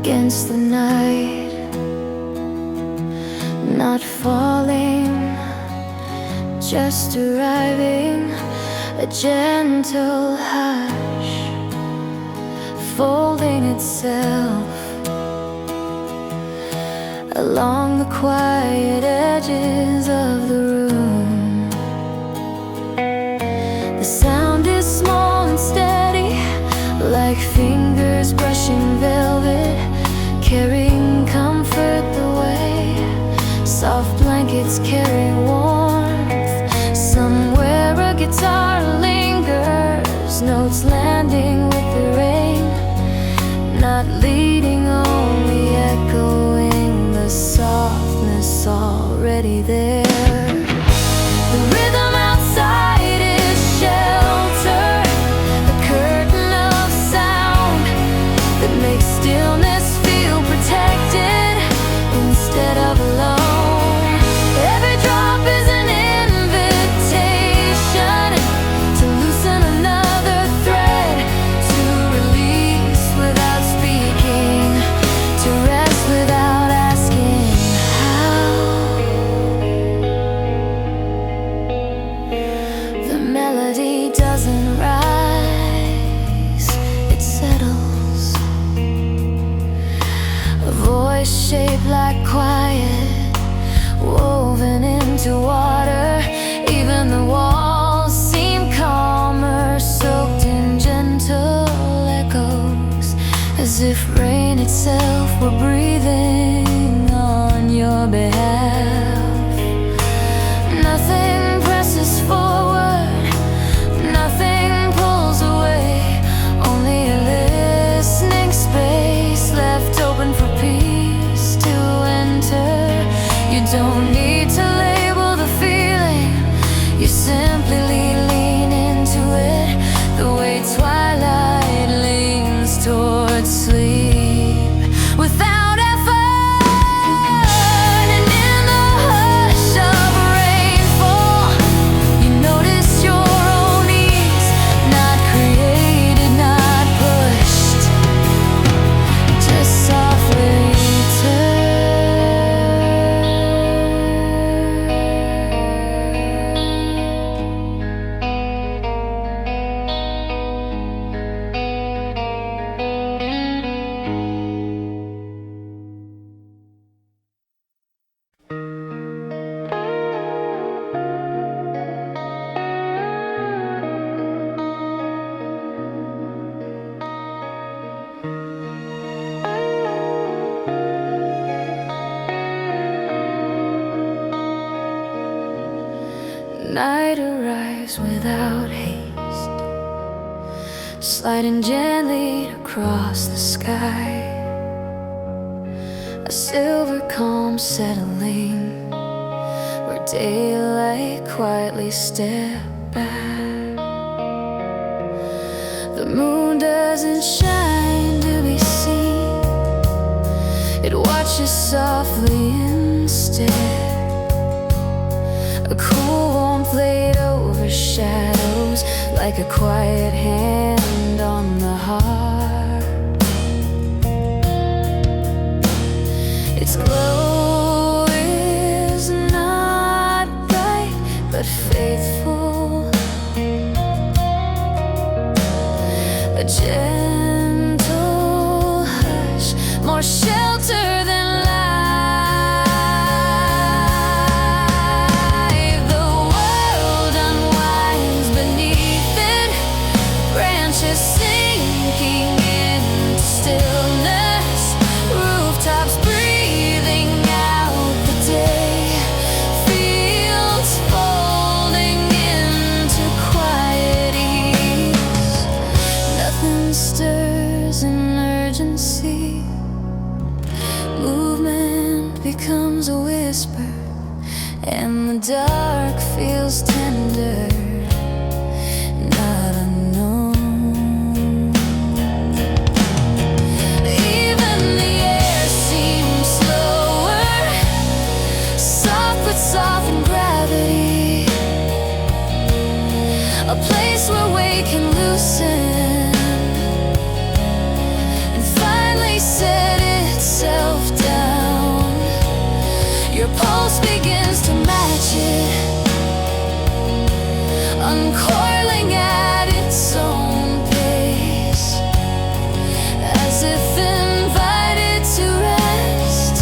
against the night, not falling, just arriving, a gentle hush folding itself along the quiet edges of the room. The sound is small and steady, like fingers brushing velvet, carrying comfort the way soft blankets carry warmth. Somewhere a guitar lingers, notes landing with the rain, not leading, only echoing the softness already there. The rhythm outside is sheltered, a curtain of sound that makes stillness feel protected instead of alone. Every drop is an invitation to loosen another thread, to release without speaking, to rest without asking how. The melody doesn't rise, it settles, a voice shaped like quiet, woven into water. Even the walls seem calmer, soaked in gentle echoes, as if rain itself were breathing on your behalf. Nothing presses forward, nothing pulls away, only a listening space left open for peace to enter. You don't need to label the feeling, you simply lean into it, the way twilight leans towards sleep without effort. And in the hush of rainfall, you notice your own ease, not created, not pushed, just softly turn. Night arrives without haste, sliding gently across the sky, a silver calm settling, where daylight quietly steps back. The moon doesn't shine to be seen, it watches softly instead. A cool warmth laid over shadows, like a quiet hand on the heart. Its glow is not bright, but faithful, a gentle hush, more shelter than life. The world unwinds beneath it, branches sinking into stillness, rooftops breathing out the day, fields folding into quiet ease. Nothing stirs in urgency, movement becomes a whisper, and the dark feels tender, not unknown. Even the air seems slower, soft with softened gravity, a place where weight can loosen and finally set in. uncoiling at its own pace, as if invited to rest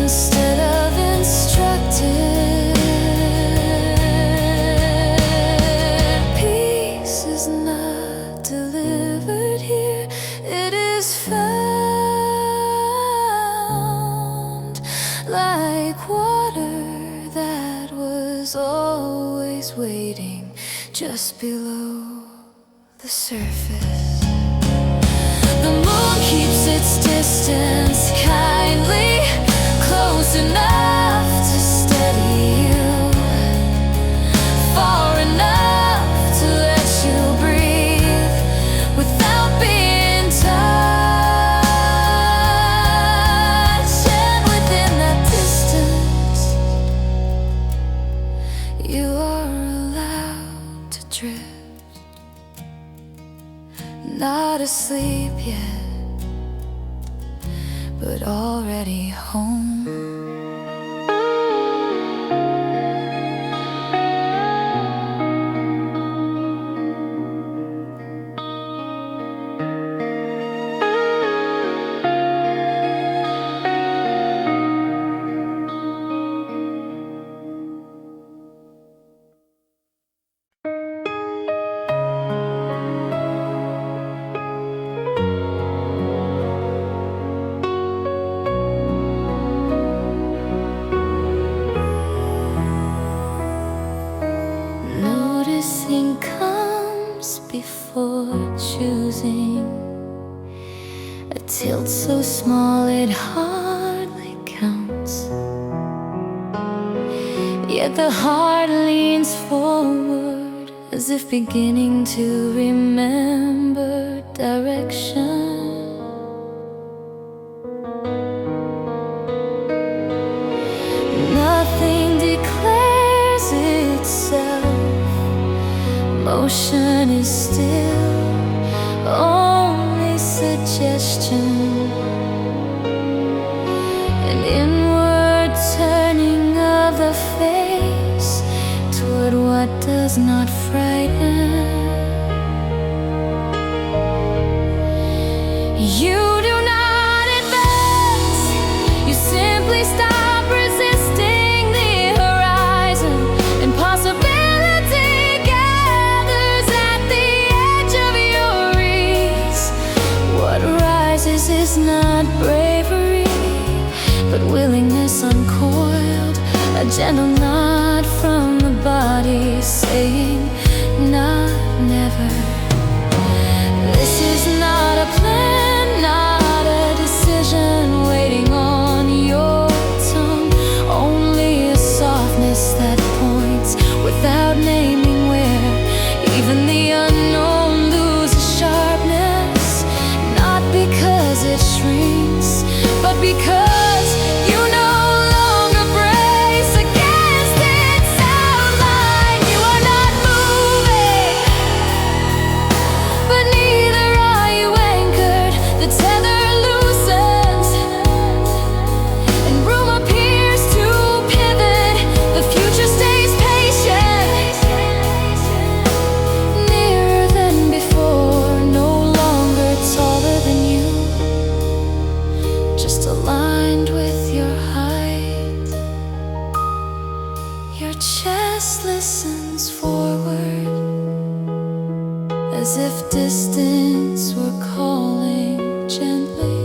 instead of instructed. Peace is not delivered here, it is found like water that was always waiting just below the surface. The moon keeps its distance kindly, close enough to steady you, far enough to let you breathe without being touched. And within that distance, you are allowed to drift, not asleep yet, but already home. Noticing comes before choosing, a tilt so small it hardly counts. Yet the heart leans forward, as if beginning to remember direction. Nothing declares itself, motion is still only suggestion, an inward turning of the face toward what does not frighten. You do not advance, you simply stop resisting the horizon, and possibility gathers at the edge of your reach. What rises is not bravery, but willingness uncoiled, a gentle nod from the body saying not never. This is not a plan, not a decision waiting on your tongue, only a softness that points without naming where. Even the unknown loses sharpness, not because it shrinks, but because you no longer brace against its outline. You are not moving, but neither are you anchored. The tether loosens, and room appears to pivot. The future stays patient, nearer than before, no longer taller than you, just aligned with your height. Your chest listens forward, as if distance were calling gently,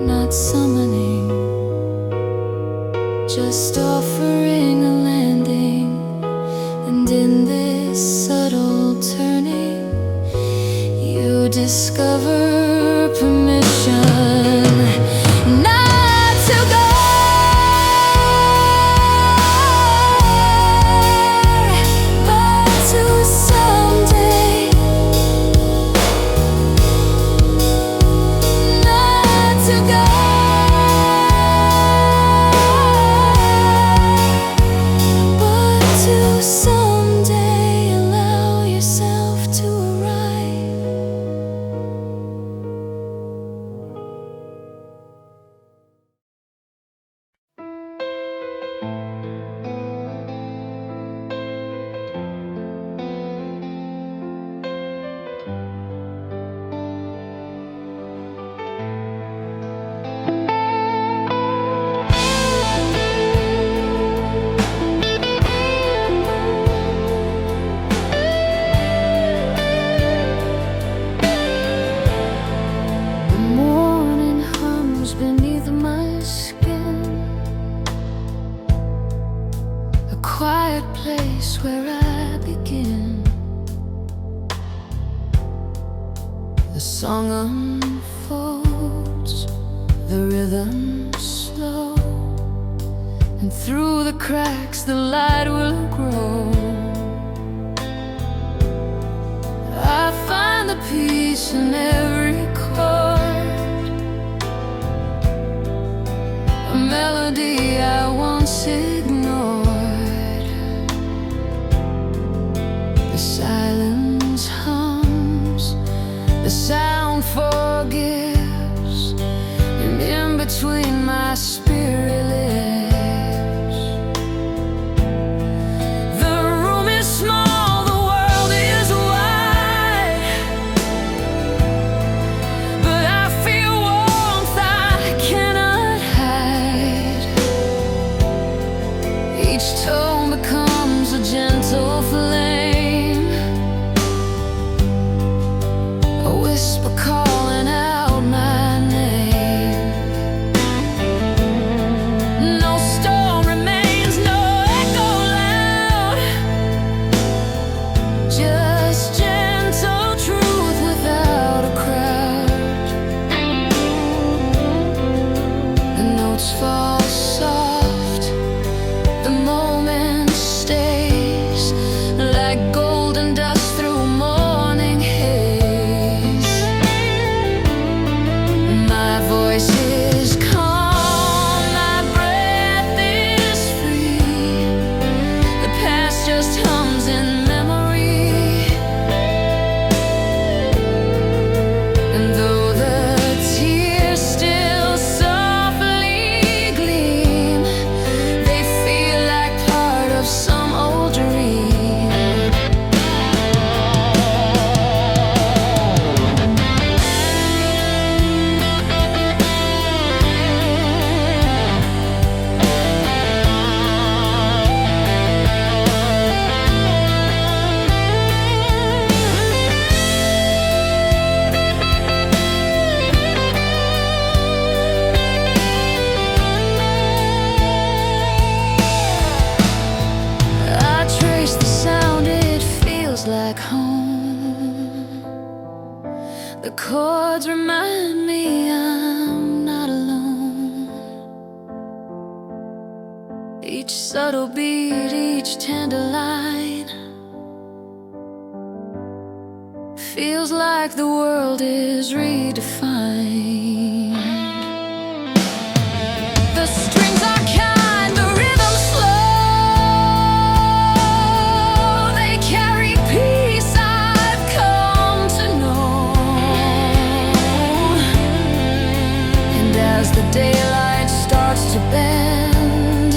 not summoning, just offering a landing. And in this subtle turning, you discover permission not to go, but to someday, not to go, but to someday allow yourself to arrive. The song unfolds, the rhythm slow, and through the cracks the light will grow. I find the peace in every chord, a melody I once ignored. The silence hums, the sound forgives, and in between my spirit lives. The room is small, the world is wide, but I feel warmth I cannot hide. Each tone becomes a gentle flame, a whisper calling out my name. No storm remains, no echo loud, just gentle truth without a crowd. The notes fall soft, the moment stays like golden dust through morning haze. My voice is calm, my breath is free. The past just hums in memory, and though the tears still softly gleam, they feel like part of some old dream. I trace the sound, it feels like home. The chords remind me I'm not alone. Each subtle beat, each tender line feels like the world is redefined. The strings are kind, the rhythm slow. They carry peace I've come to know. And as the daylight starts to bend,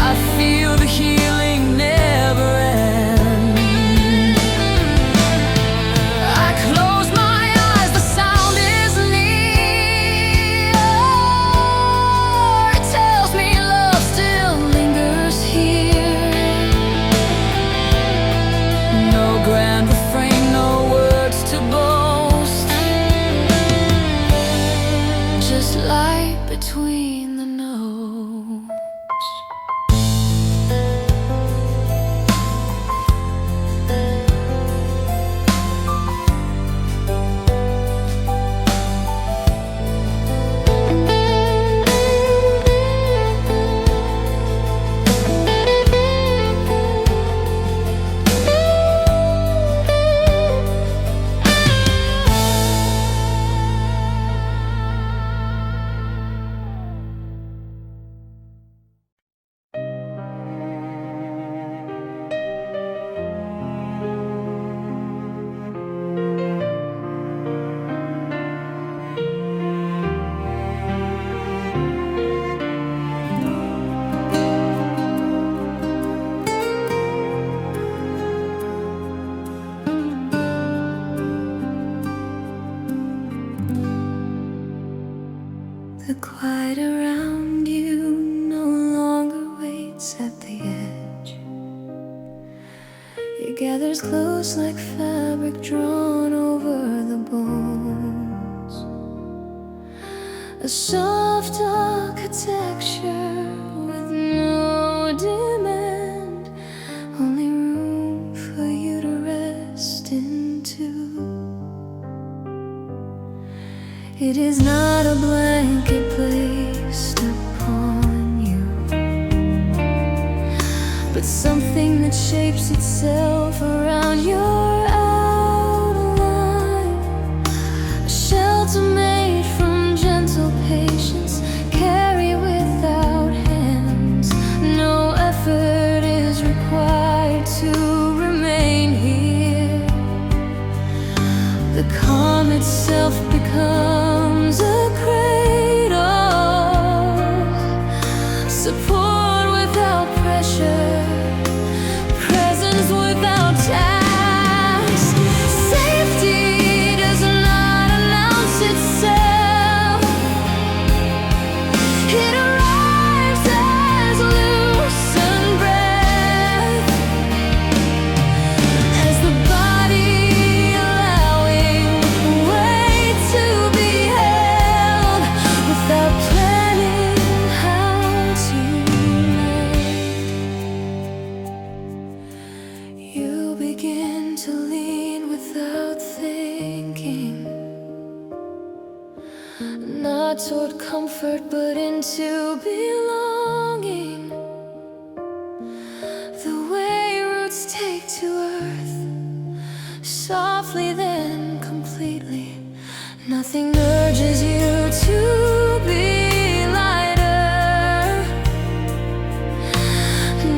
I feel the healing never end. I close my eyes, the sound is near. It tells me love still lingers here. No grand refrain, no words to boast, just light between the notes. The quiet around you no longer waits at the edge. It gathers close like fabric drawn over the bones. A soft architecture with no demand, only room for you to rest into. It is not a blanket placed upon you, but something that shapes itself around your outline. A shelter made from gentle patience, carry without hands. No effort is required to remain here. The calm itself becomes a cradle, support without pressure, presence without task. Safety does not announce itself, it arrives as loosened breath, as the body allowing way to be held without planning how to mend. You begin to lean without thinking, not toward comfort but into belonging. The way roots take to earth, softly then completely. Nothing urges you to be lighter,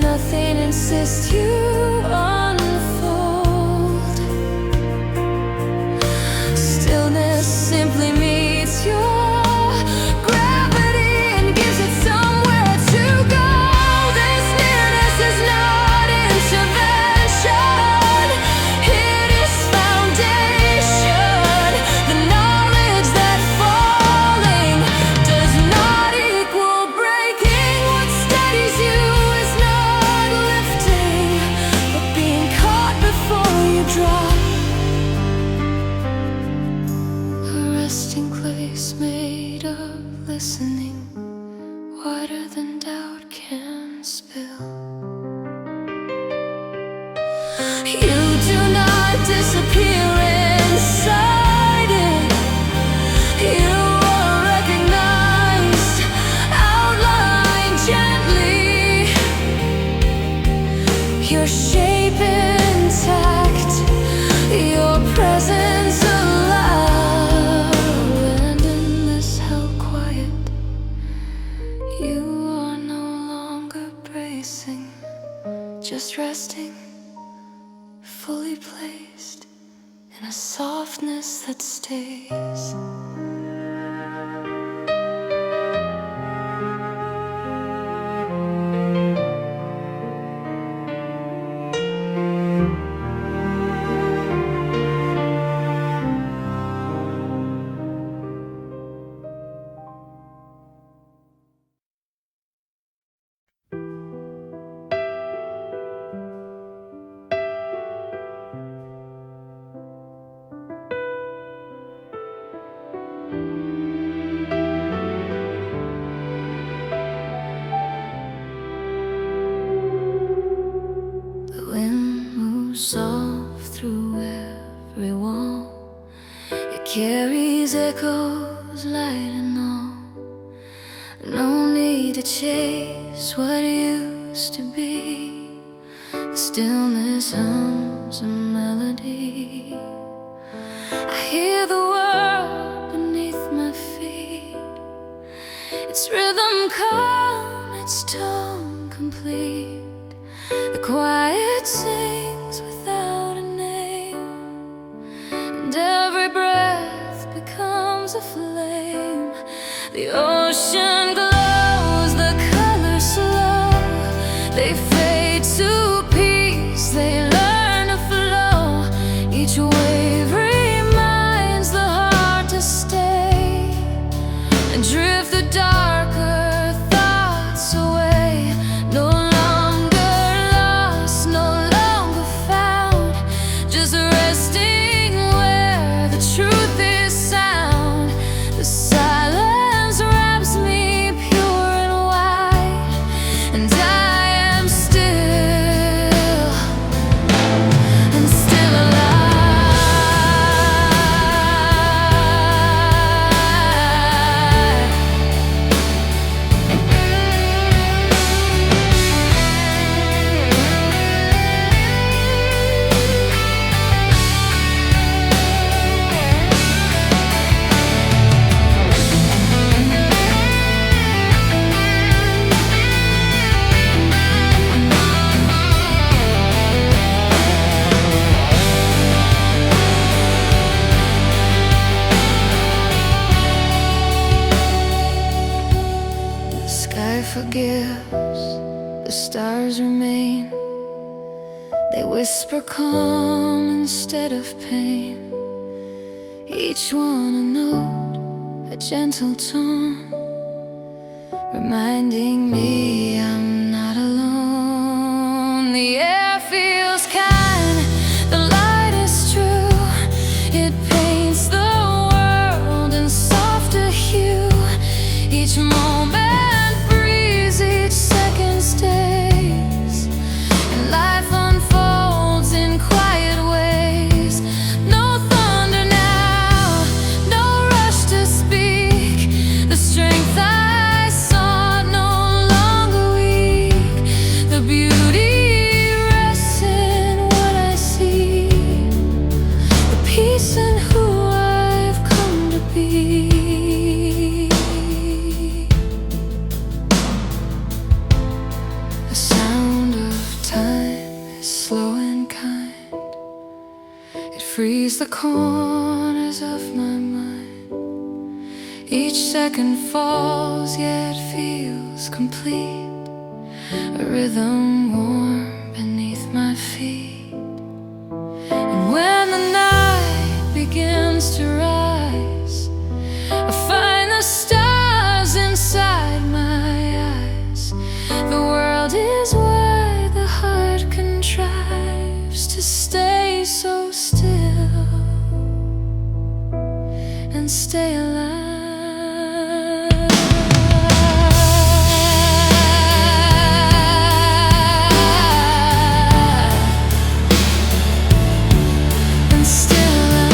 nothing insists you unfold. Stillness simply meets your gravity and gives it somewhere to go. This nearness is not intervention, it is foundation. The knowledge that falling does not equal breaking. What steadies you is not lifting, but being caught before you drop. A resting place made of listening, wider than doubt can spill. You do not disappear inside it, you are recognized, outlined gently, your shape intact, your presence alive. And in this held quiet, you are no longer bracing, just resting, fully placed in a softness that stays. The wind moves soft through every wall, it carries echoes light and all. No need to chase what used to be, the stillness hums a melody. I hear the world beneath my feet, its rhythm calm, its tone complete. The quiet sings without a name, and every breath becomes a flame. The ocean glows, the colors slow, they fade to peace, they learn to flow. Each wave reminds the heart to stay and drift the darker thoughts away. No longer lost, no longer found, just resting where the truth is sound. The silence wraps me pure and white, and I am still, and still alive. stars remain. They whisper calm instead of pain, each one a note, a gentle tone, reminding me I'm not alone. The air feels kind, the light is true. It paints the world in softer hue. Each moment breathes, each second stays, and life unfolds in quiet ways. No thunder now, no rush to speak. The strength I sought no longer weak. The beauty rests in what I see, the peace in who I've come to be. The sound of time is slow and kind. It frees the corners of my mind. Each second falls yet feels complete, a rhythm warm beneath my feet. And when the night begins to rise, I find the stars inside my eyes. The world is wide, the heart contrives to stay so still and stay alive. And still alive.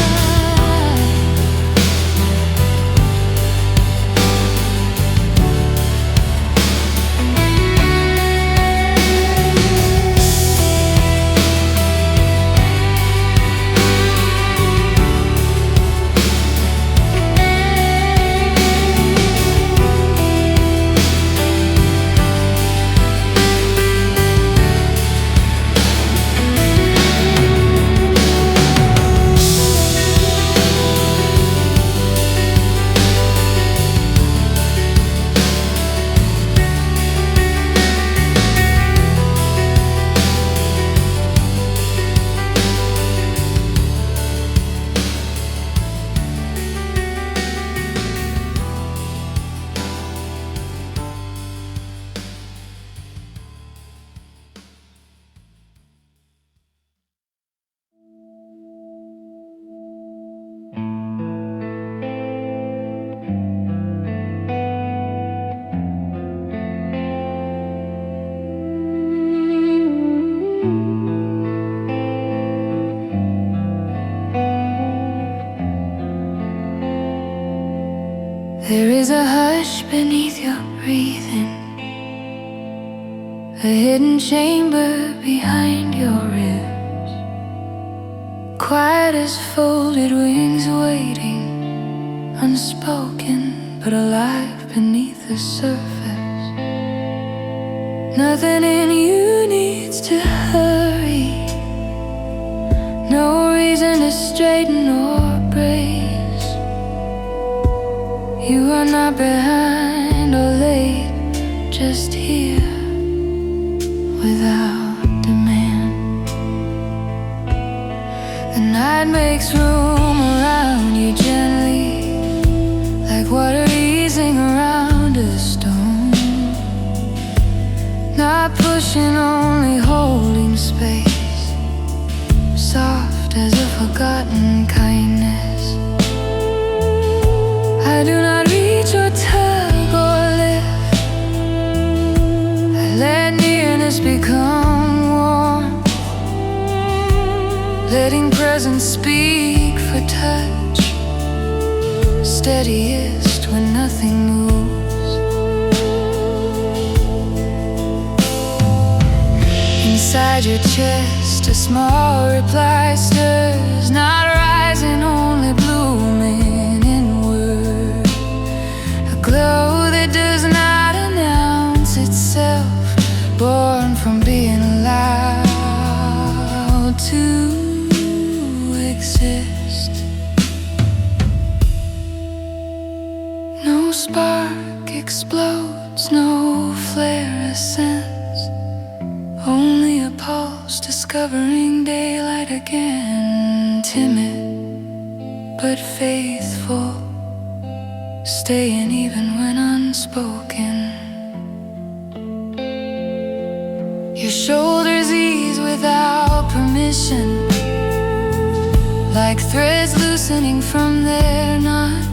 There is a hush beneath your breathing, a hidden chamber behind your ribs, quiet as folded wings waiting, unspoken but alive beneath the surface. Nothing in you needs to hurry, no reason to straighten or brace. You are not behind or late, just here without demand. The night makes room around you gently, like water easing around a stone. Not pushing, only holding space, soft as a forgotten kindness. I do not reach or tug or lift, I let nearness become warm, letting presence speak for touch, steadiest when nothing moves. Inside your chest a small reply stirs, not rising, only blooming inward. A glow that does not announce itself, born from being allowed to exist. No spark explodes, no flare ascends, Only a pulse discovering daylight again. Timid but faithful, staying even when unspoken. Your shoulders ease without permission, like threads loosening from their knot.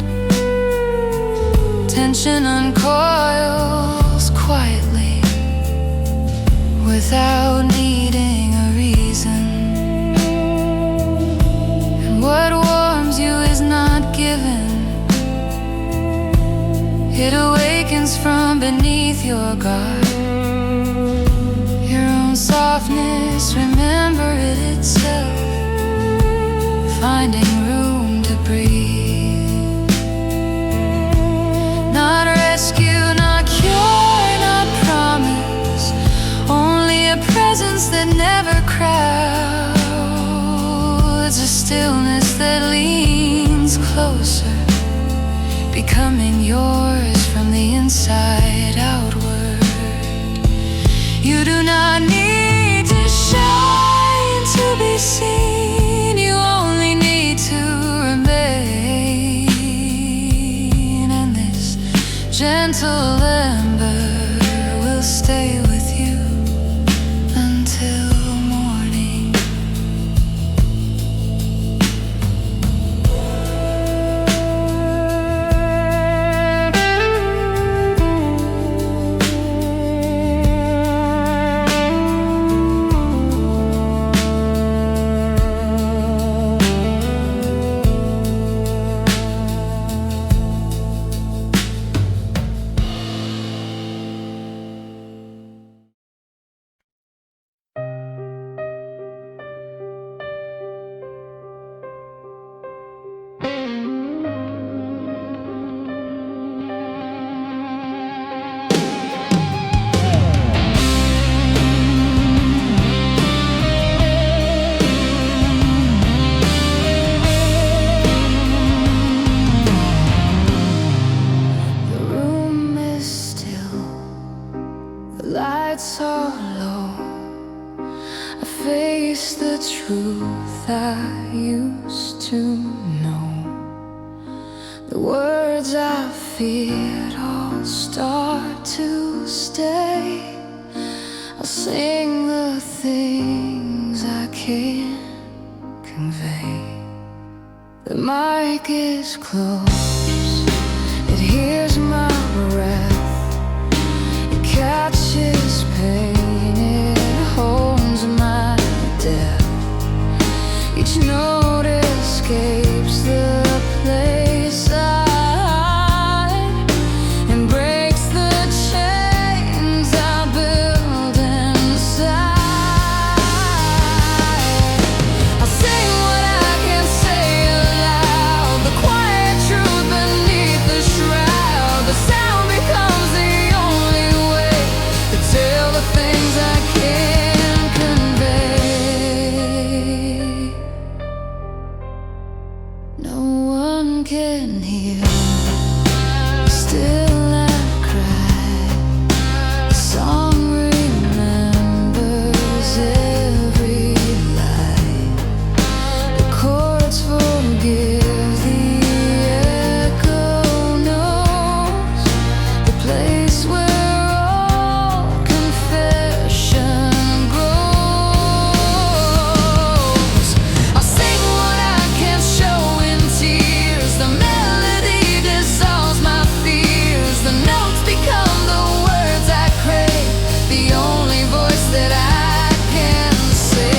Tension uncoils quietly, without needing a reason. And what warms you is not given, it awakens from beneath your guard. Your own softness, remember it itself, finding room to breathe. Not rescue, not cure, not promise, only a presence that never crowds. A stillness that leans closer, becoming yours from the inside outward. You do not need to shine to be seen, you only need to remain. And this gentle ember will stay with you until morning. Lights are low, I face the truth I used to know. The words I feared all start to stay. I'll sing the things I can't convey. The mic is close, it hears my breath, catches pain, it holds my death. Each note escapes the place I hide and breaks the chains I build inside. I'll say what I can't say aloud, the quiet truth beneath the shroud. The sound becomes the only way to tell the things I can't convey. No one can hear, still I cry. The song remembers every lie. The chords forgive, the echo knows the place where all confession grows. I'll sing what I can't show in tears. The melody dissolves my fears. The notes become the words I crave, the only voice that I can say.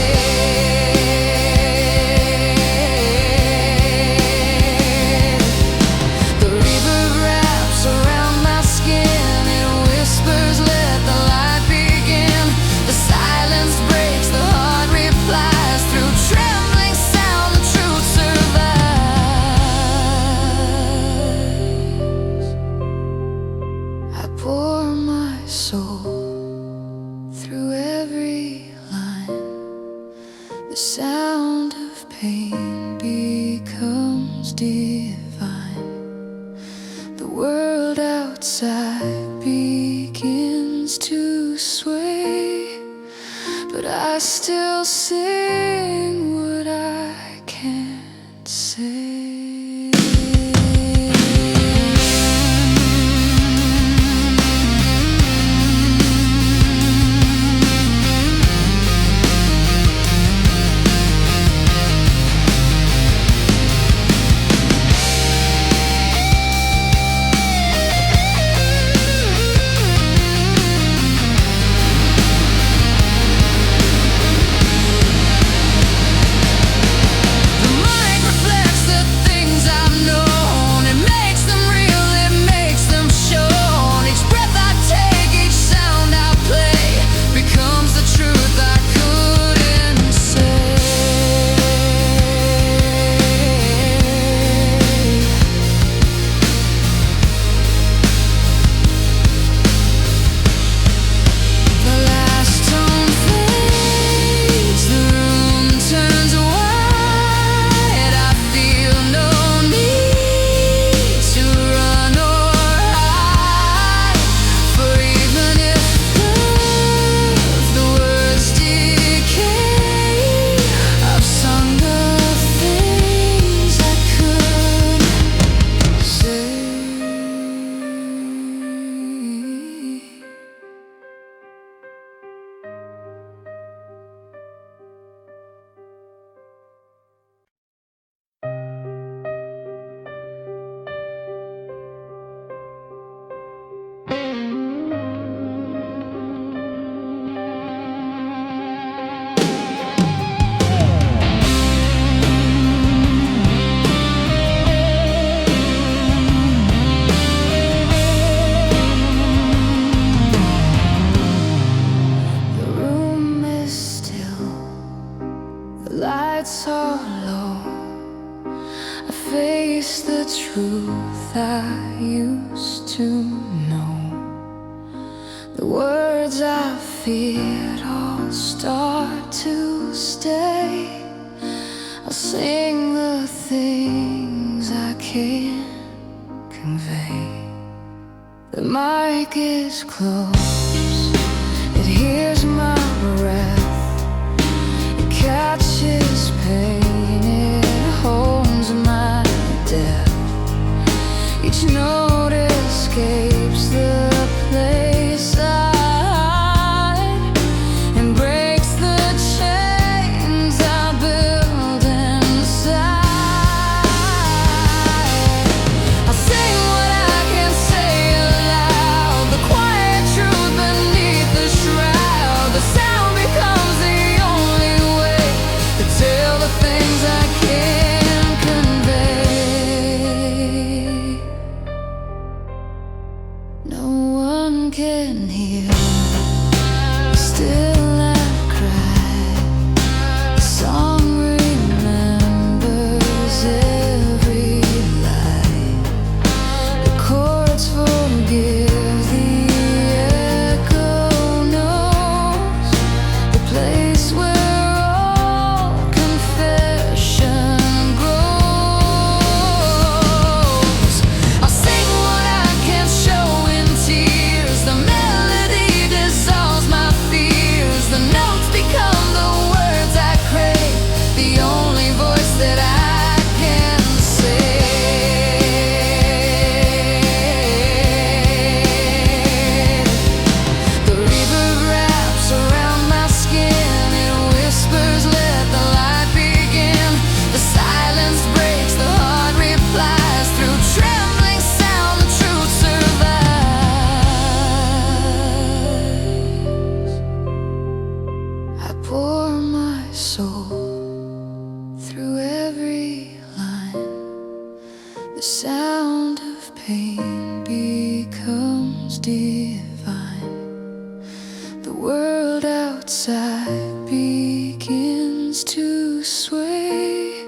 The reverb wraps around my skin, it whispers, let the light begin. The silence breaks, the heart replies. Through trembling sound, the truth survives. I pour my soul through every line. The sound of pain becomes divine. The world outside begins to sway. still sing what I can't say. Lights are low. I face the truth I used to know. The words I feared all start to stay. I'll sing the things I can't convey. The mic is close, it hears my breath. Catches pain, it holds my death. Each note escapes the place I hide and breaks the chains I build inside. I'll sing what I can't say aloud, the quiet truth beneath the shroud. The sound becomes the only way to tell the things I can't convey. No one can hear the still I cry. The song remembers every lie. The chords forgive, the echo knows the place where all confession grows. I'll sing what I can't show in tears. The melody dissolves my fears. The notes become the words I crave, the only voice that I can say. The reverb wraps around my skin. It whispers, let the light begin. The silence breaks, the heart replies. Through trembling sound, the truth survives. I pour my soul through every line. The sound of pain becomes divine. The world outside begins to sway,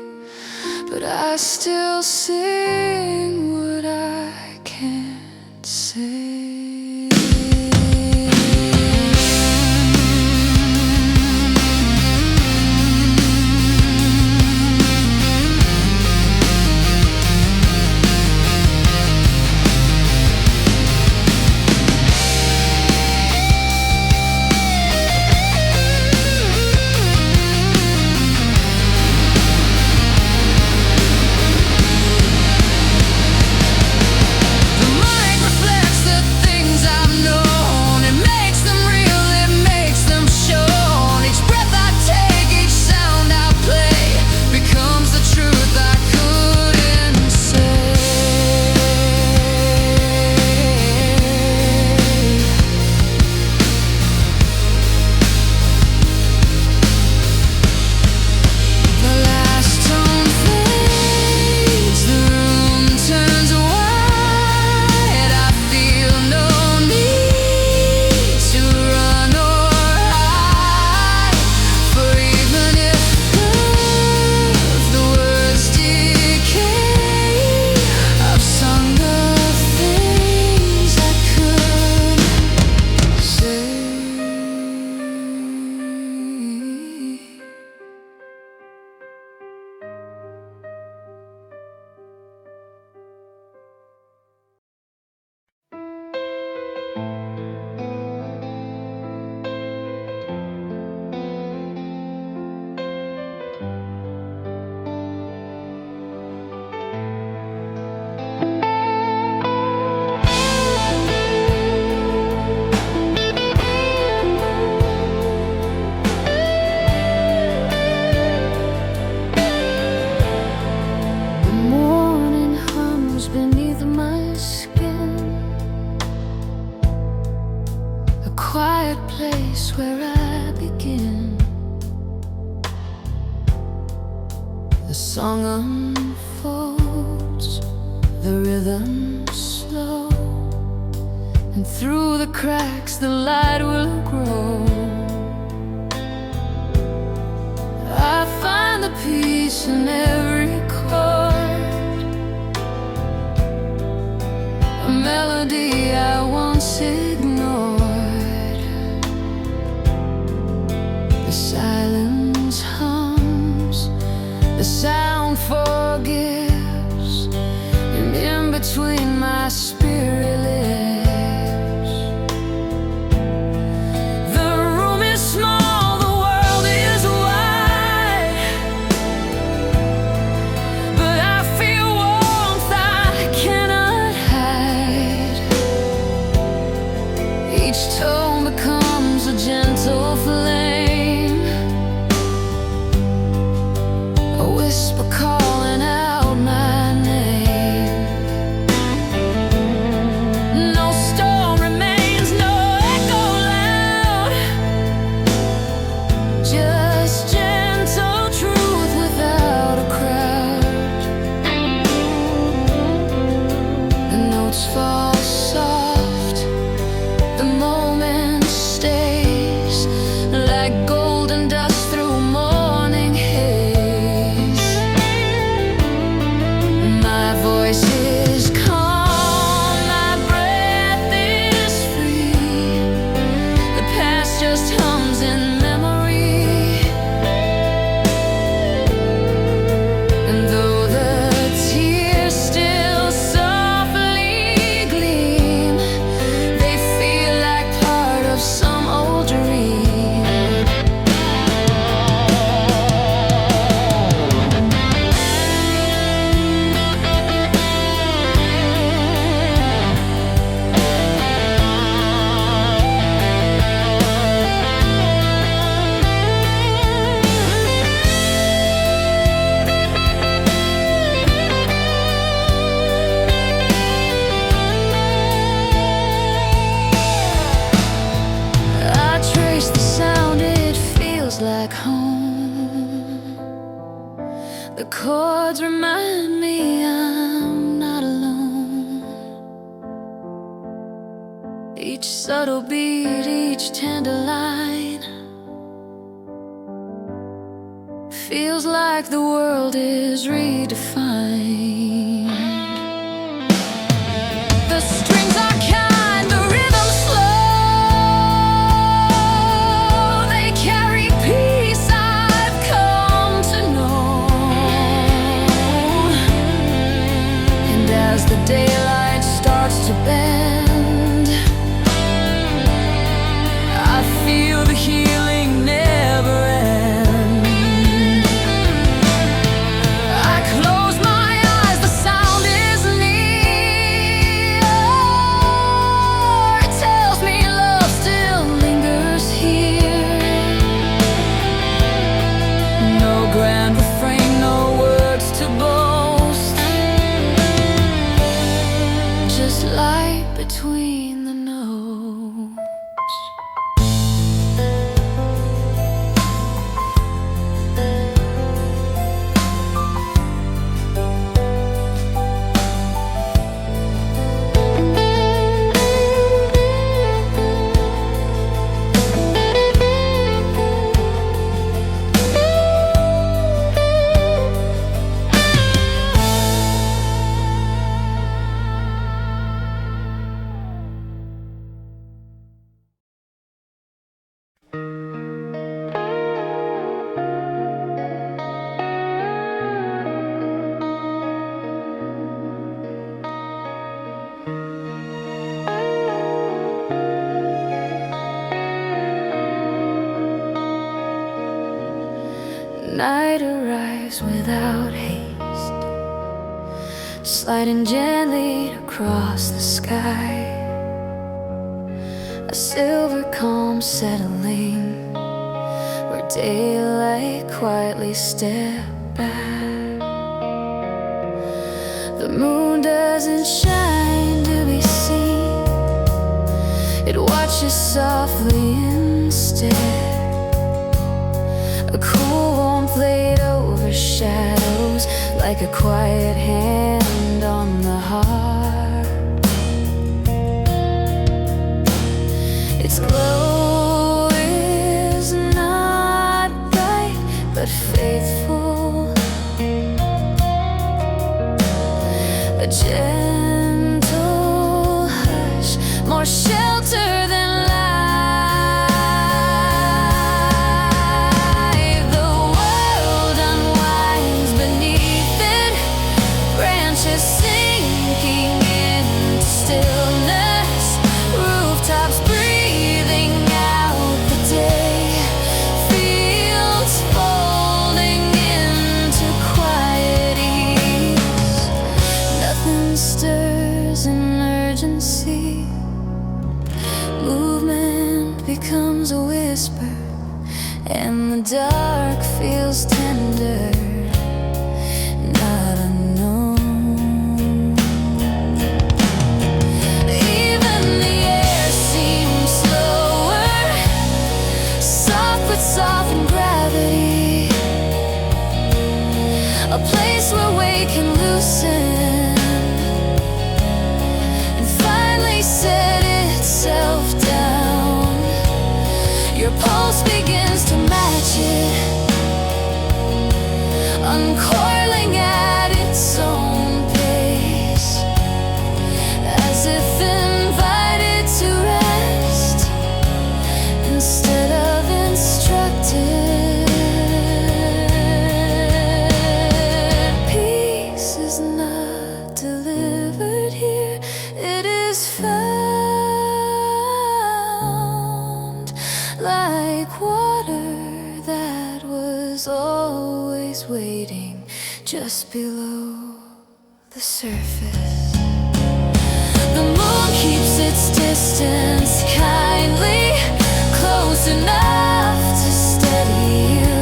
but I still sing what I can't say. song unfolds, the rhythm slow, and through the cracks the light will grow. I find the peace in every chord, a melody I once ignored. The silence hums, the sound forgives, and in between my spirit lives. The room is small, the world is wide, but I feel warmth I cannot hide. Each tone becomes a gentle flame, a whisper calling out my name. No storm remains, no echo loud, just gentle truth without a crowd. The notes fall soft, the moment stays like golden dust through morning haze. My voice is calm, my breath is free, the past just hums in memory. And though the tears still softly gleam, they feel like part of some old dream. I trace the sound, it feels like home. The chords remind me I'm not alone. Each subtle beat, each tender line feels like the world is redefined. The strings are kind, the rhythm slow, they carry peace I've come to know. And as the daylight starts to bend, I feel the healing never end. I close my eyes, the sound is near. It tells me love still lingers here. No grand refrain, no words to boast, just light between the notes. Night arrives without haste, sliding gently across the sky. A silver calm settling, where daylight quietly steps back. The moon doesn't shine to be seen, it watches softly instead. A cool warmth laid over shadows, like a quiet hand on the heart. Its glow is not bright but faithful, a gentle hush, more shelter than life. The world unwinds beneath it, branches sinking into stillness, rooftops breathing out the day, fields folding into quiet ease. Nothing stirs in urgency, movement becomes a whisper, and the dark feels tender, not unknown. Even the air seems slower, soft with softened gravity, a place where weight can loosen and finally set itself down. Your pulse begins to match it, uncoiling at its own pace, as if invited to rest instead of instructed. Peace is not delivered here, it is found like water that was always waiting just below the surface. The moon keeps its distance kindly, close enough to steady you,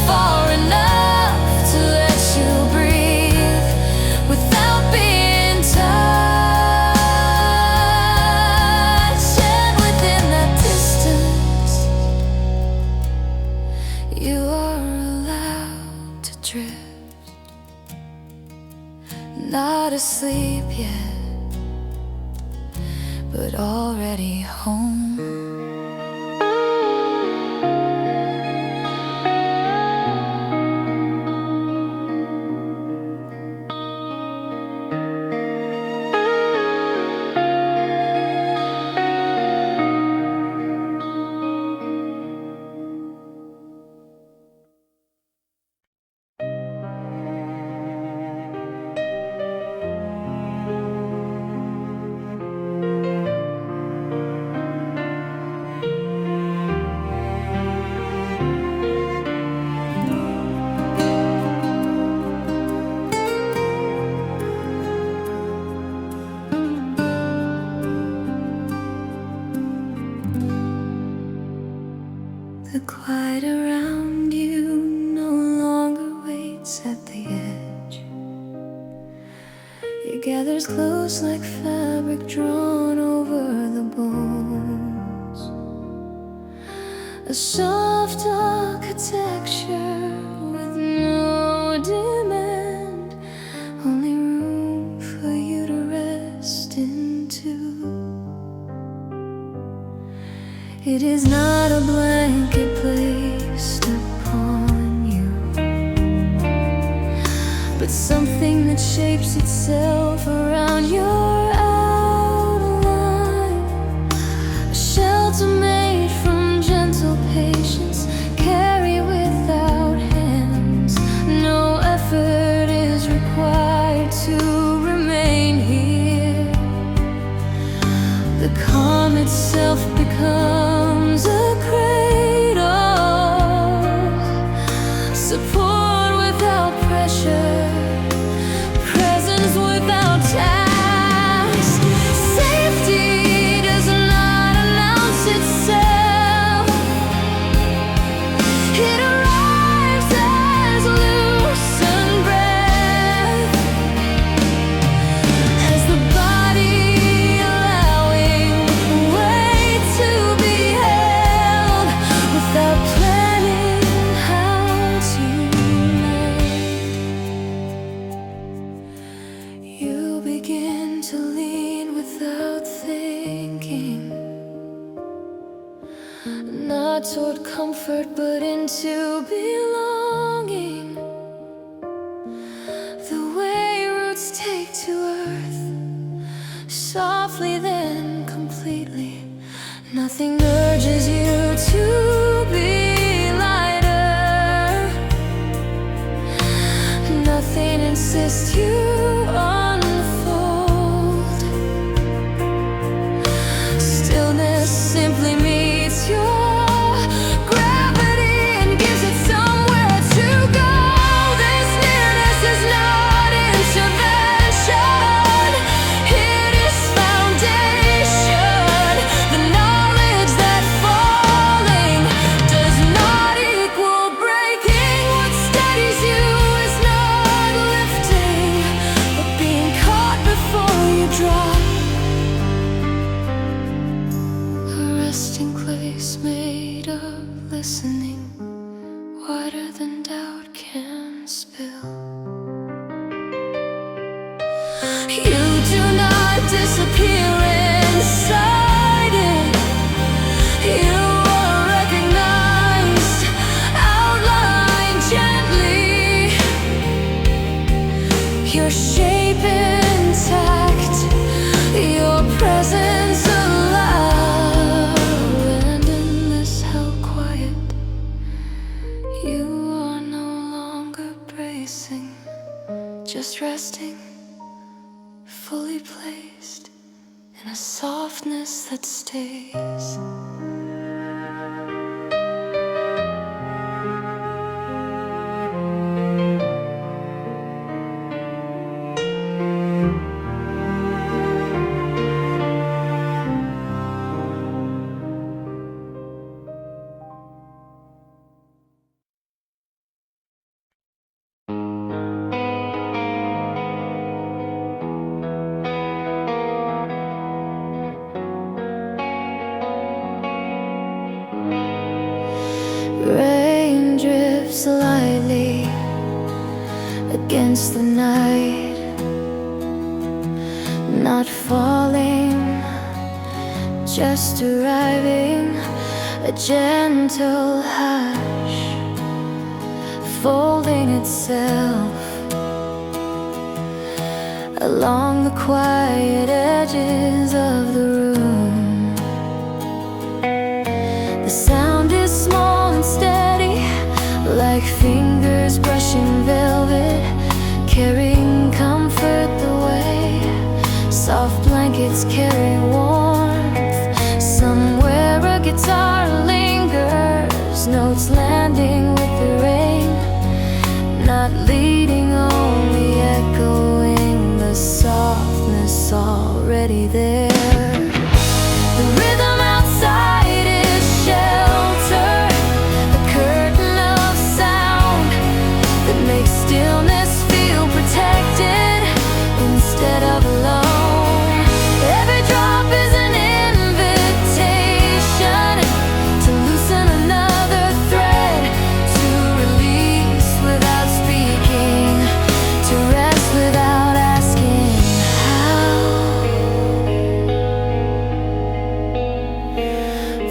far enough to let you breathe without being touched. And within that distance, you are allowed to drift, not asleep yet, but already home. The quiet around you no longer waits at the edge. It gathers close like fabric drawn over the bones, a soft architecture with no demand, only room for you to rest into. It is not a blanket placed upon you, but something that shapes itself around your outline, a shelter made from gentle patience, carry without hands. No effort is required to remain here. The calm itself becomes a cradle, support without pressure, presence without task. Safety does not announce itself, it arrives as loosened breath, as the body allowing way to be to lean without thinking, not toward comfort but into belonging. The way roots take to earth, softly then completely. Nothing urges you to be lighter, nothing insists you unfold. Stillness simply meets your gravity and gives it somewhere to go. This nearness is not intervention, it is foundation. The knowledge that falling does not equal breaking. What steadies you is not lifting, but being caught before you drop. A resting place made of listening, wider than doubt can spill. You do not disappear inside it. You are recognized, outlined gently, your shape intact, your presence alive. And in this held quiet, you are no longer bracing, just resting, fully placed in a softness that stays. Rain drifts lightly against the night, not falling, just arriving, a gentle hush, folding itself along the quiet edges of the room. The sound is small and steady, like fingers brushing velvet, carrying comfort the way soft blankets carry warmth. Somewhere a guitar lingers, notes landing with the rain, not leading, only echoing the softness already there. The rhythm outside is shelter, a curtain of sound that makes stillness feel protected instead of alone. Every drop is an invitation to loosen another thread, to release without speaking, to rest without asking how.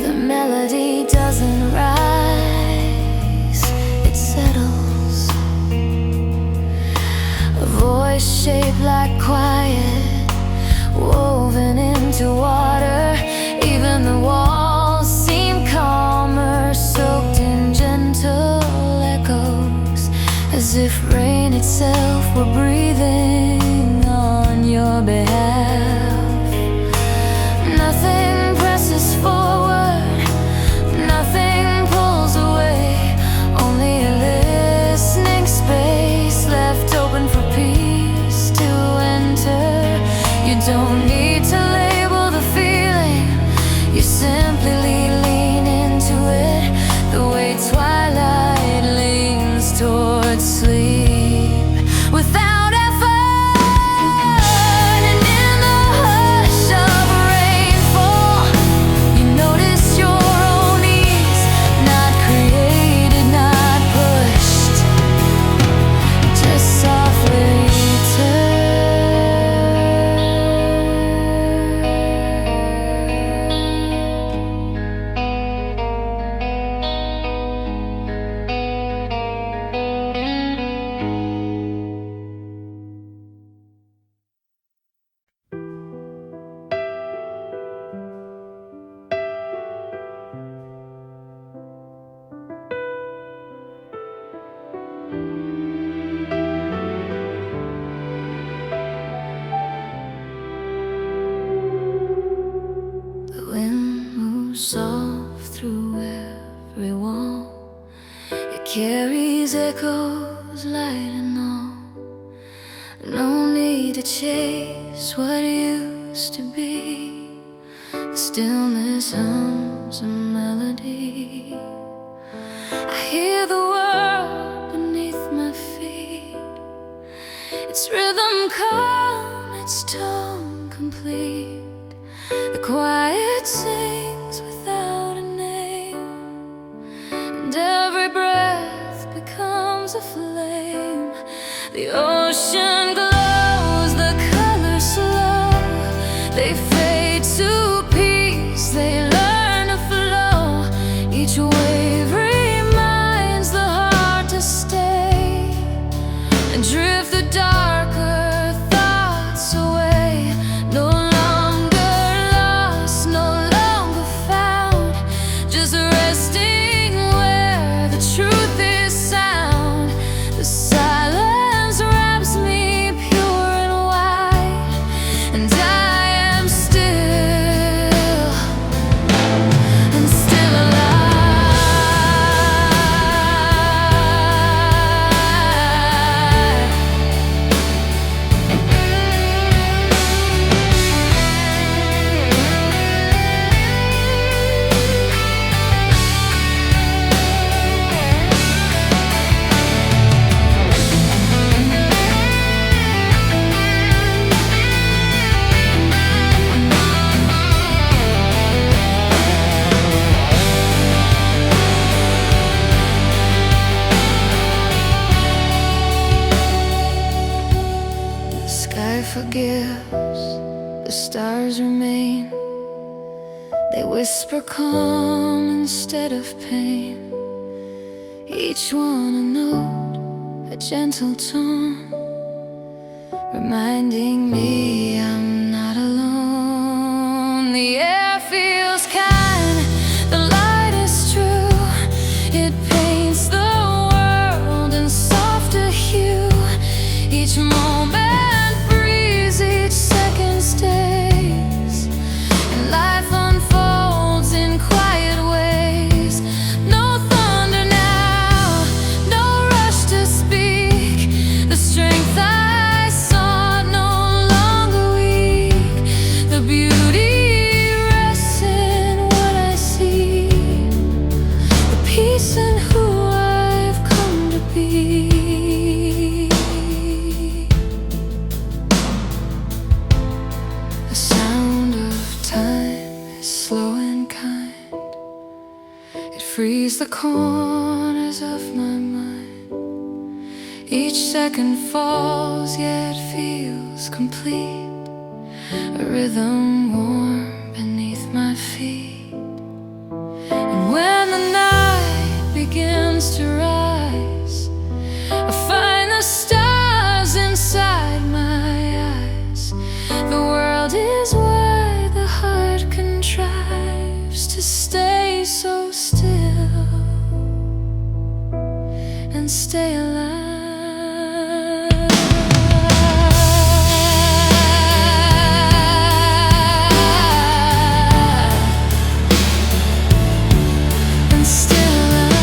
The melody doesn't rise, it settles, a voice shaped like quiet, woven into water. Even the walls seem calmer, soaked in gentle echoes, as if rain itself were breathing on your behalf. Nothing presses forward, nothing pulls away, only a listening space left open for peace to enter. You don't need to label the feeling, you simply lean into it, the way twilight leans towards sleep, without soft through every wall. It carries echoes light and all. No need to chase what used to be. The stillness hums a melody. I hear the world beneath my feet. Its rhythm calm, its tone complete. The quiet sings without a name, and every breath becomes a flame. The ocean glows, the colors slow. They fade to peace, they learn to flow. Each wave reminds the heart to stay and drift the darker thoughts away. No longer lost, no longer found, just resting where the truth is sound. The silence wraps me pure and white, and I am still, and still alive. The sky forgives, the stars remain. They whisper calm instead of pain. Each one a note, a gentle tone, reminding me I'm not alone. The air feels kind, the light is true. It paints the world in softer hue. Each moment breathes, each second stays, and life unfolds in quiet ways. No thunder now, no rush to speak. The strength I sought no longer weak. The beauty rests in what I see, the peace in who I've come to be. The sound of time is slow and kind. It frees the corners of my mind. Each second falls yet feels complete. A rhythm warm beneath my feet. And when the night begins to rise, I find the stars inside my eyes. The world is wide, the heart contrives to stay so still and stay alive. And still alive.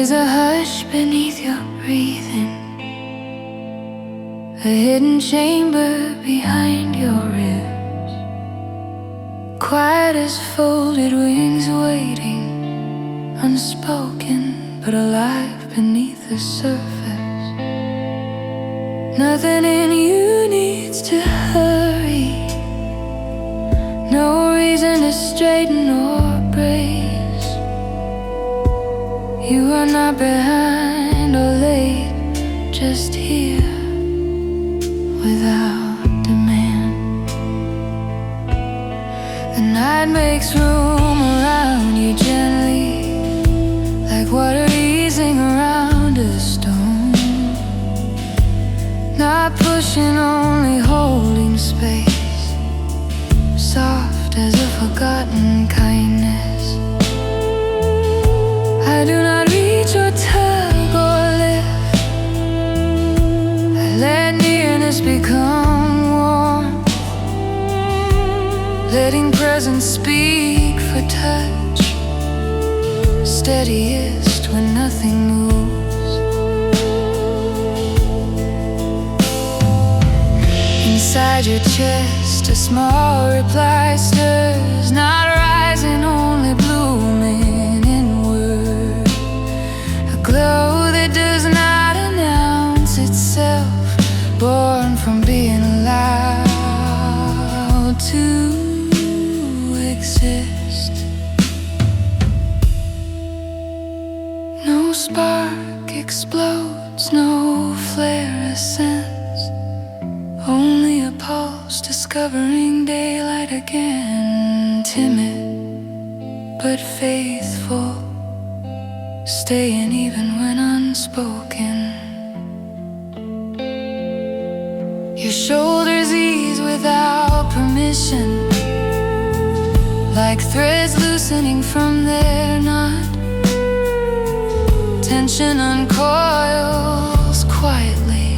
There's a hush beneath your breathing, a hidden chamber behind your ribs, quiet as folded wings waiting, unspoken but alive beneath the surface. Nothing in you needs to hurry, no reason to straighten or brace. You are not behind or late, just here without demand. The night makes room around you gently, like water easing around a stone. Not pushing, only holding space, soft as a forgotten kindness. I do not reach or tug or lift, I let nearness become warmth, letting presence speak for touch, steadiest when nothing moves. Inside your chest a small reply stirs, not rising, only blooming inward. A glow that does not announce itself, born from being allowed to exist. No spark explodes, no flare ascends, only a pulse discovering daylight again. Timid but faithful, staying even when unspoken. Your shoulders ease without permission, like threads loosening from their knot. Tension uncoils quietly,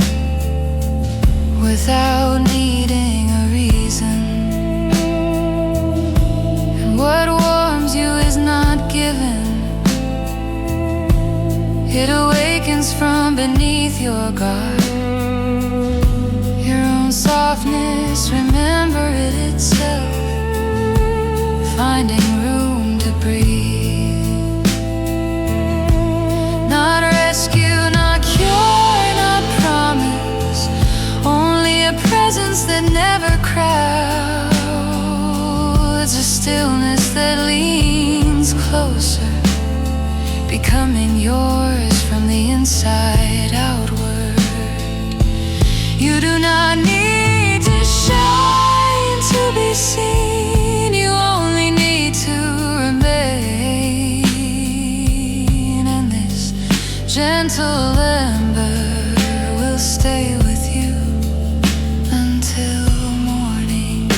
without needing a reason. And what warms you is not given, it awakens from beneath your guard. Your own softness, remember it itself, finding room to breathe. Not rescue, not cure, not promise, only a presence that never crowds, a stillness that leans closer, becoming yours from the inside outward. You do not need to shine to be seen, you only need to remain. And this gentle ember will stay with you until morning.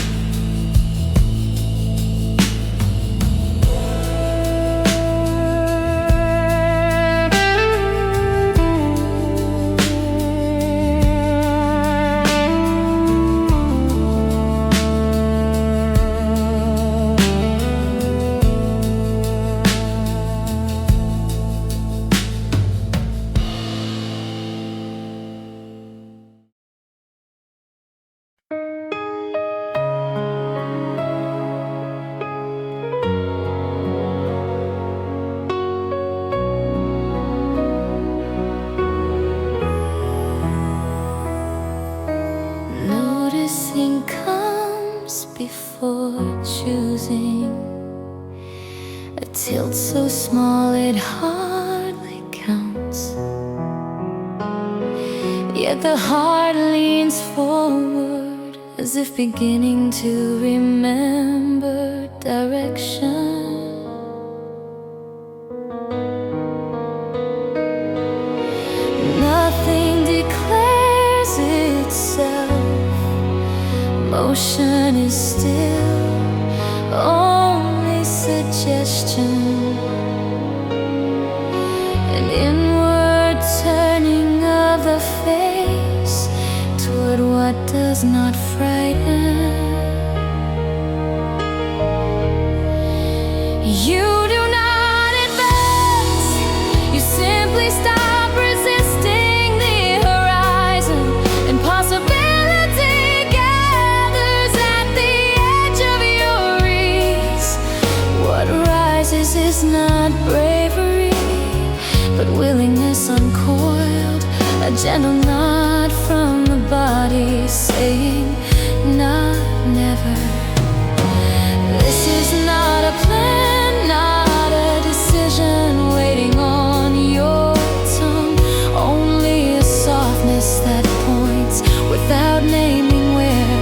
Noticing comes before choosing, a tilt so small it hardly counts. Yet the heart leans forward, as if beginning to remember direction. Nothing declares itself, motion is still, only suggestion. An inward turning of the face toward what does not frighten. You do not advance, you simply finally stop resisting the horizon, and possibility gathers at the edge of your reach. What rises is not bravery, but willingness uncoiled, a gentle nod from the body saying, not never. This is not a plan, not a decision waiting on your tongue, only a softness that points without naming where.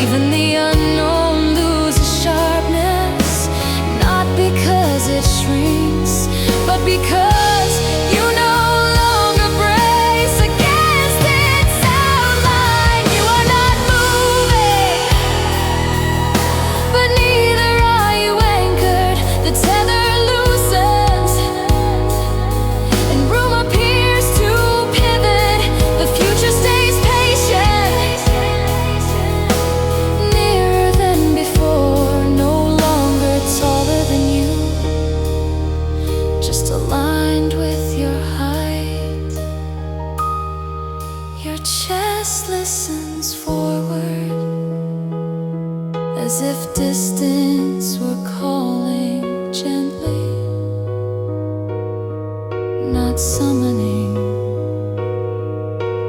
Even the unknown loses sharpness, not because it shrinks, but because you no longer brace against its outline. You are not moving, but neither are you anchored. The tether loosens, and room appears to pivot. The future stays patient, nearer than before, no longer taller than you, just aligned with your height. Your chest listens forward, as if distance were calling gently, not summoning,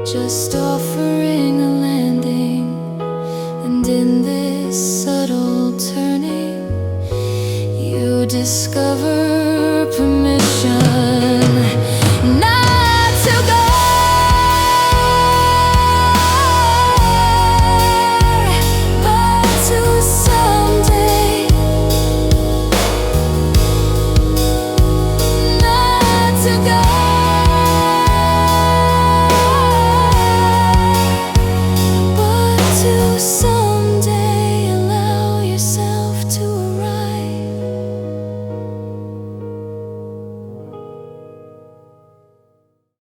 just offering